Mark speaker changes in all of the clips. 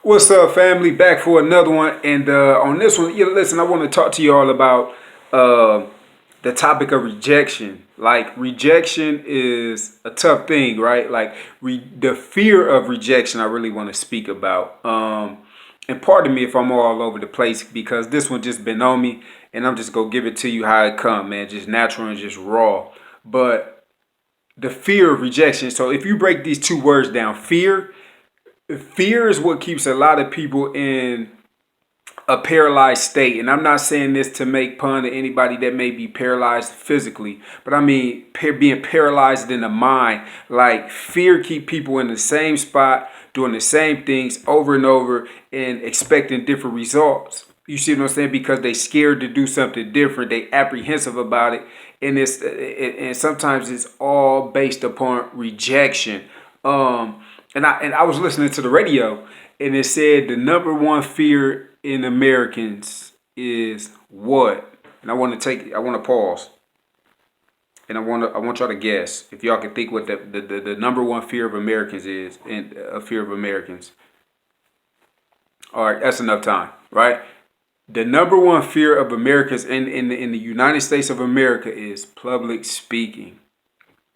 Speaker 1: What's up, family? Back for another one. And on this one, listen, I want to talk to you all about uh, the topic of rejection. Like, rejection is a tough thing, right? Like, the fear of rejection, I really want to speak about. And pardon me if I'm all over the place because this one just been on me, and I'm just going to give it to you how it come, man. Just natural and just raw. But the fear of rejection. So, if you break these two words down, fear is what keeps a lot of people in a paralyzed state. And I'm not saying this to make fun of anybody that may be paralyzed physically, but I mean being paralyzed in the mind. Like, fear keep people in the same spot doing the same things over and over and expecting different results. You see what I'm saying? Because they scared to do something different. They apprehensive about it, and and sometimes it's all based upon rejection. And I was listening to the radio, and it said the number one fear in Americans is what? And I want to pause, and I want y'all to guess if y'all can think what the number one fear of Americans is, and a fear of Americans. All right, that's enough time, right? The number one fear of Americans in the United States of America is public speaking.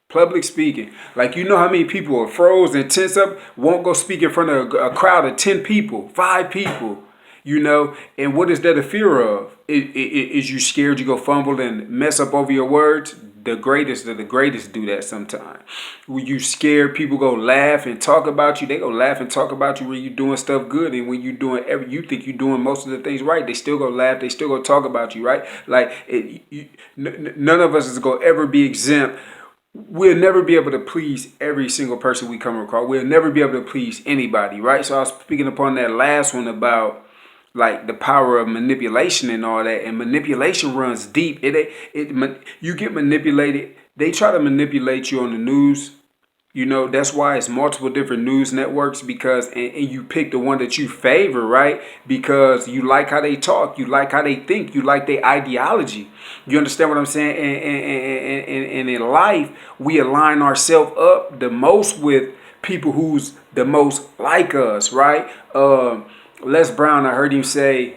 Speaker 1: Public speaking. Like, you know how many people are froze and tense up, won't go speak in front of a crowd of 10 people, 5 people, And what is that a fear of? Is you scared you go fumble and mess up over your words? The greatest of the greatest do that sometimes. When you scared people go laugh and talk about you, they go laugh and talk about you when you doing stuff good. And when you doing you think you doing most of the things right, they still go laugh, they still go talk about you, right? Like, none of us is going to ever be exempt. We'll never be able to please every single person we come across. We'll never be able to please anybody, right? So I was speaking upon that last one about like the power of manipulation and all that. And manipulation runs deep. You get manipulated. They try to manipulate you on the news. That's why it's multiple different news networks because and you pick the one that you favor, right? Because you like how they talk, you like how they think, you like their ideology. You understand what I'm saying? And in life, we align ourselves up the most with people who's the most like us, right? Les Brown, I heard him say,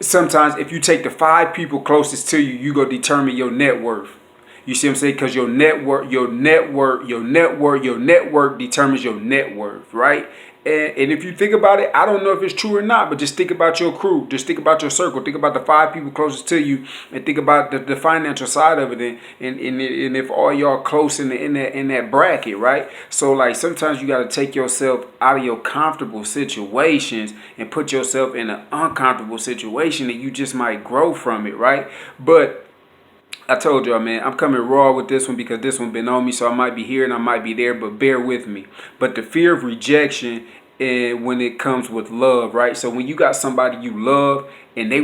Speaker 1: sometimes if you take the 5 people closest to you, you go determine your net worth. You see what I'm saying? Because your network determines your net worth, right? And if you think about it, I don't know if it's true or not, but just think about your crew. Just think about your circle. Think about the 5 people closest to you, and think about the financial side of it, and if all y'all close in that bracket, right? So like sometimes you got to take yourself out of your comfortable situations and put yourself in an uncomfortable situation, and you just might grow from it, right? But I told y'all, man, I'm coming raw with this one because this one been on me, so I might be here and I might be there, but bear with me. But the fear of rejection, and when it comes with love, right? So when you got somebody you love and they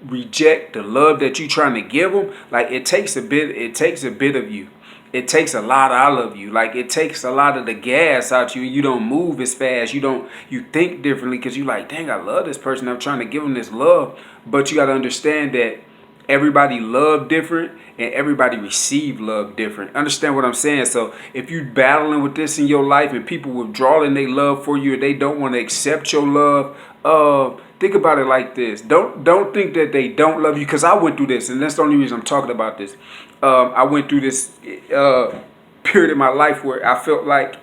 Speaker 1: reject the love that you trying to give them, like it takes a bit of you. It takes a lot out of you. Like it takes a lot of the gas out you. You don't move as fast. You think differently because you like, dang, I love this person. I'm trying to give them this love. But you got to understand that everybody love different and everybody receive love different. Understand what I'm saying? So if you battling with this in your life and people withdrawing their love for you and they don't want to accept your love, think about it like this. Don't think that they don't love you, because I went through this, and that's the only reason I'm talking about this. I went through this period in my life where I felt like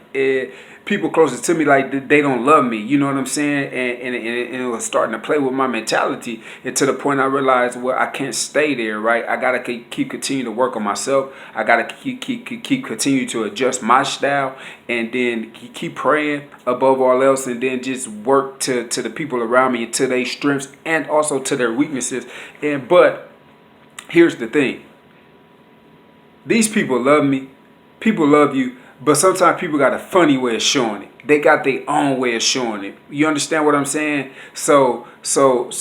Speaker 1: people closest to me, like they don't love me. You know what I'm saying? And it was starting to play with my mentality, and to the point I realized, well, I can't stay there, right? I gotta keep continue to work on myself. I gotta keep continue to adjust my style, and then keep praying above all else, and then just work to the people around me and to their strengths and also to their weaknesses. But here's the thing. These people love me. People love you. But sometimes people got a funny way of showing it. They got their own way of showing it. You understand what I'm saying? So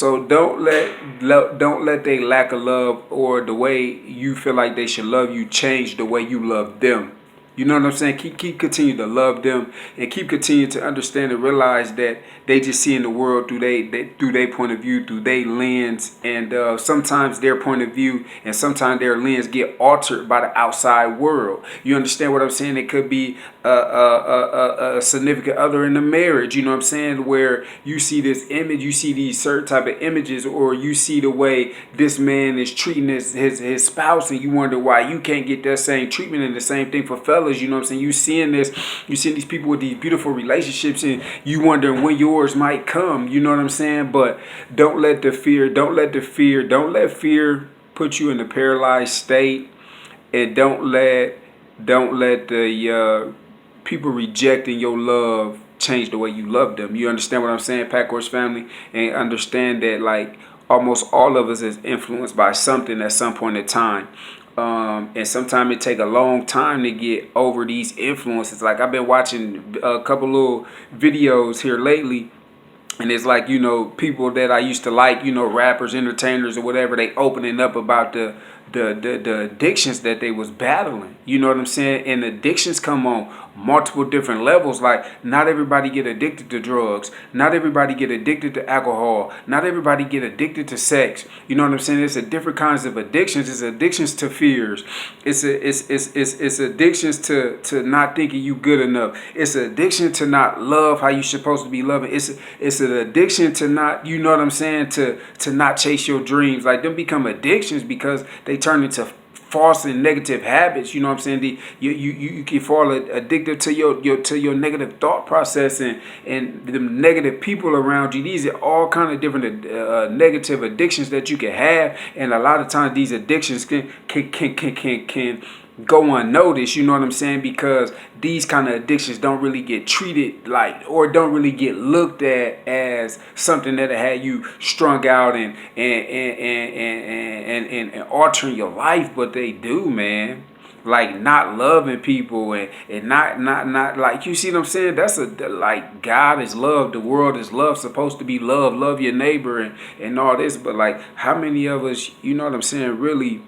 Speaker 1: don't let their lack of love or the way you feel like they should love you change the way you love them. You know what I'm saying? Keep continue to love them and keep continue to understand and realize that they just see in the world through through their point of view, through their lens, and sometimes their point of view and sometimes their lens get altered by the outside world. You understand what I'm saying? It could be a significant other in the marriage. You know what I'm saying? Where you see this image, you see these certain type of images, or you see the way this man is treating his spouse, and you wonder why you can't get that same treatment. And the same thing for fellas. You know what I'm saying? You seeing these people with these beautiful relationships, and you wondering when yours might come. You know what I'm saying? But don't let fear put you in a paralyzed state, and don't let the people rejecting your love change the way you love them. You understand what I'm saying, Pack Horse family? And understand that like almost all of us is influenced by something at some point in time. And sometimes it take a long time to get over these influences. Like I've been watching a couple little videos here lately, and it's like, people that I used to like, rappers, entertainers or whatever, they opening up about the addictions that they was battling. You know what I'm saying? And addictions come on multiple different levels. Like not everybody get addicted to drugs. Not everybody get addicted to alcohol. Not everybody get addicted to sex. You know what I'm saying? It's a different kinds of addictions. It's addictions to fears. It's addictions to not thinking you good enough. It's an addiction to not love how you supposed to be loving. It's an addiction to not, you know what I'm saying, to not chase your dreams. Like them become addictions because they turn into false and negative habits. You know what I'm saying? You can fall addicted to your negative thought process and the negative people around you. These are all kind of different negative addictions that you can have, and a lot of times these addictions can go unnoticed. You know what I'm saying? Because these kind of addictions don't really get treated like, or don't really get looked at as something that had you strung out and altering your life, but they do, man. Like not loving people and not like, you see what I'm saying? That's like God is love, the world is love, supposed to be love your neighbor and all this, but like how many of us, you know what I'm saying, really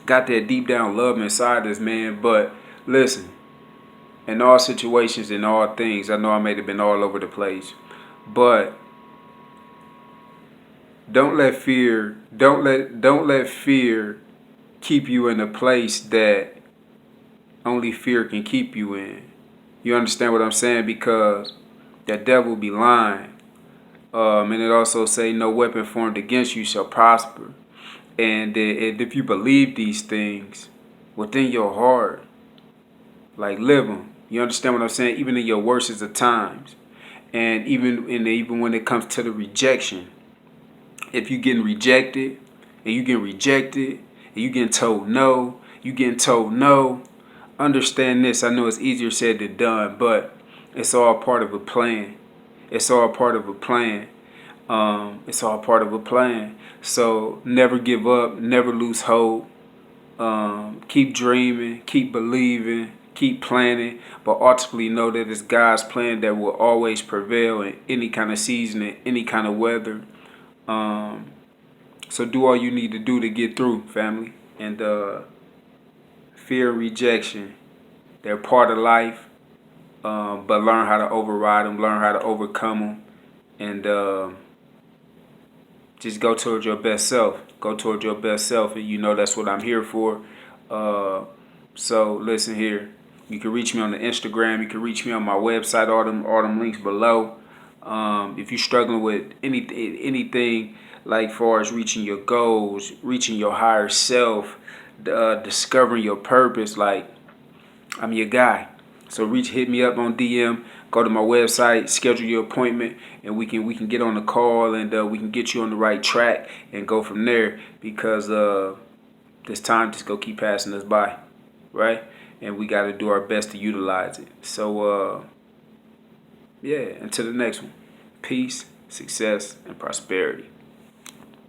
Speaker 1: got that deep down love inside us, man? But listen, in all situations, in all things, I know I may have been all over the place, but don't let fear keep you in a place that only fear can keep you in. You understand what I'm saying? Because that devil be lying. And it also say no weapon formed against you shall prosper. And if you believe these things within your heart, like live them. You understand what I'm saying? Even in your worstest of times, and even when it comes to the rejection, if you getting rejected and you getting told no, understand this. I know it's easier said than done, but it's all part of a plan. It's all part of a plan. It's all part of a plan. So never give up, never lose hope. Keep dreaming, keep believing, keep planning, but ultimately know that it's God's plan that will always prevail in any kind of season, in any kind of weather. So do all you need to do to get through, family. And fear and rejection, they're part of life, but learn how to override them, learn how to overcome them, and just go towards your best self. Go towards your best self, and you know that's what I'm here for. So listen here. You can reach me on the Instagram. You can reach me on my website. All them links below. If you're struggling with anything like far as reaching your goals, reaching your higher self, discovering your purpose, like I'm your guy. So hit me up on DM. Go to my website, schedule your appointment, and we can get on the call, and we can get you on the right track and go from there. Because this time just go keep passing us by, right? And we got to do our best to utilize it. So yeah, until the next one, peace, success, and prosperity.